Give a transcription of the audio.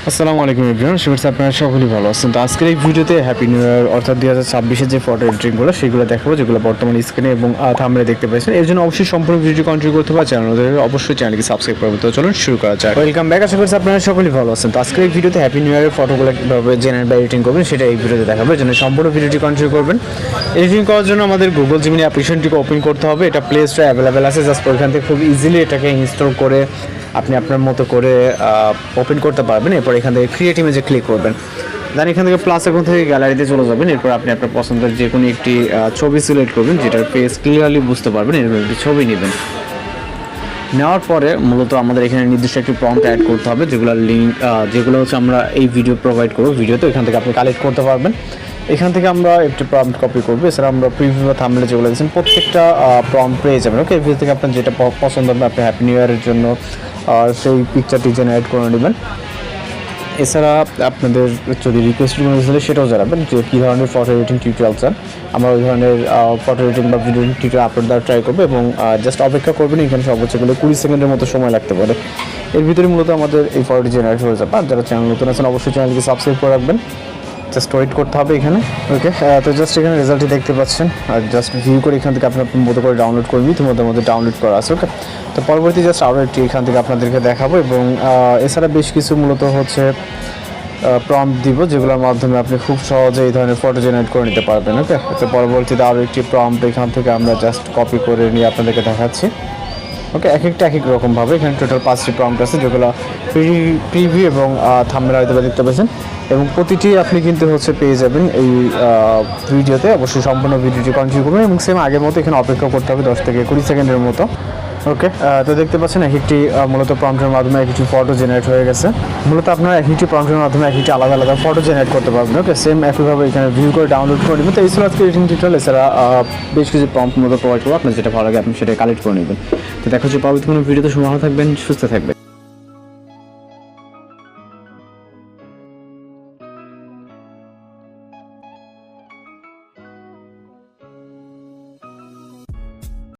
আসসালামু আলাইকুম এভরিওয়ান, শুভেচ্ছা। আপনারা সকলেই ভালো আছেন। তো আজকের এই ভিডিওতে হ্যাপি নিউ ইয়ার অর্থাৎ 2026-এর যে ফটো এডিটিংগুলো সেগুলো দেখাবো, যেগুলো বর্তমানে স্ক্রিনে এবং থাম্বনেলে দেখতে পাচ্ছেন। এর জন্য অবশ্যই সম্পূর্ণ ভিডিও কন্টিনিউ করতে হবে, অবশ্যই চ্যানেলকে সাবস্ক্রাইব করবে। তো চলুন শুরু করা যাক। Welcome back. আশা করছি আপনারা সকলেই ভালো আছেন। তো আজকের এই ভিডিওতে হ্যাপি নিউ ইয়ারের ফটোগুলো কীভাবে জেনারেট বা এডিটিং করবেন সেটা এই ভিডিওতে দেখাবো। এর জন্য সম্পূর্ণ ভিডিওটি কন্টিনিউ করবেন। এডিটিং করার জন্য আমাদের গুগল জিমিনি অ্যাপ্লিকেশনটিকে ওপেন করতে হবে। এটা প্লে স্টোরে অ্যাভেলেবেল আছে, জাস্ট ওইখান থেকে খুব ইজিলি এটাকে ইনস্টল করে আপনি আপনার মতো করে ওপেন করতে পারবেন। এরপর এখান থেকে ক্রিয়েট ইমেজে ক্লিক করবেন। দেন এখান থেকে প্লাস এখন থেকে গ্যালারিতে চলে যাবেন। এরপর আপনি আপনার পছন্দের যে কোনো একটি ছবি সিলেক্ট করবেন, যেটার ফেস ক্লিয়ারলি বুঝতে পারবেন। এরকম একটি ছবি নেবেন। নেওয়ার পরে মূলত আমাদের এখানে নির্দিষ্ট একটি প্রম্পট অ্যাড করতে হবে, যেগুলো হচ্ছে আমরা এই ভিডিও প্রোভাইড করবো ভিডিওতে। এখান থেকে আপনি কালেক্ট করতে পারবেন। এখান থেকে আমরা একটি প্রম্পট কপি করবো। এছাড়া আমরা প্রিভিউ বা থাম্বনেলে যেগুলো দিয়েছেন প্রত্যেকটা প্রম্পট পেয়ে যাবেন। ওকে, এর থেকে আপনার যেটা পছন্দ হবে আপনি হ্যাপি নিউ ইয়ারের জন্য সেই পিকচারটি জেনারেট করে নেবেন। এছাড়া আপনাদের যদি রিকোয়েস্ট কোনো দিলে সেটাও জানাবেন যে কী ধরনের ফটো এডিটিং টিউটোরিয়াল চান। আমরা ওই ধরনের ফটো এডিটিং বা ভিডিও এডিটিং টিউটোরিয়াল আপলোড দেওয়ার ট্রাই করবো এবং জাস্ট অপেক্ষা করবেন। এখানে সর্বোচ্চ গেলে 20 সেকেন্ডের মতো সময় লাগতে পারে। এর ভিতরে মূলত আমাদের এই ফটোটি জেনারেট হয়ে যাবে। আর যারা চ্যানেল নতুন আছেন অবশ্যই চ্যানেলকে সাবস্ক্রাইব করে রাখবেন। জাস্ট ওয়েট করতে হবে এখানে। ওকে, তো জাস্ট এখানে রেজাল্টটি দেখতে পাচ্ছেন। আর জাস্ট ভিউ করে এখান থেকে আপনার মতো করে ডাউনলোড করবি, তোমাদের মধ্যে ডাউনলোড করা আছে। ওকে, তো পরবর্তী জাস্ট আরও একটি এখান থেকে আপনাদেরকে দেখাবো এবং এছাড়া বেশ কিছু মূলত হচ্ছে প্রম্পট দিব, যেগুলোর মাধ্যমে আপনি খুব সহজে এই ধরনের ফটো জেনারেট করে নিতে পারবেন। ওকে, তো পরবর্তীতে আরও একটি প্রম্পট এখান থেকে আমরা জাস্ট কপি করে নিয়ে আপনাদেরকে দেখাচ্ছি। ওকে, এক একটা এক এক রকমভাবে এখানে টোটাল 5টি প্রম্পট আছে, যেগুলো প্রিভিউ এবং থাম্বনেল হয়তো দেখতে পাচ্ছেন। এবং প্রতিটি আপনি কিন্তু হচ্ছে পেয়ে যাবেন এই ভিডিওতে। অবশ্যই সম্পূর্ণ ভিডিওটি কন্টিনিউ করবেন এবং সেম আগের মতো এখানে অপেক্ষা করতে হবে 10 থেকে 20 সেকেন্ডের মতো। ওকে, তো দেখতে পাচ্ছেন এক একটি মূলত প্রম্পটের মাধ্যমে এক একটি ফটো জেনারেট হয়ে গেছে। মূলত আপনারা এক একটি প্রম্পটের মাধ্যমে এক একটি আলাদা আলাদা ফটো জেনারেট করতে পারবেন। ওকে, সেম একইভাবে এখানে ভিউ করে ডাউনলোড করে নেবেন। তো এই ছিল আজকে এডিটিং টিউটোরিয়াল। এছাড়া বেশ কিছু প্রম্পট মতো প্রোভাইড করবো, আপনার যেটা ভালো লাগে আপনি সেটা কালেক্ট করে নেবেন। তো দেখা হচ্ছে পরবর্তী কোনো ভিডিওতে। ভালো থাকবেন, সুস্থ থাকবেন।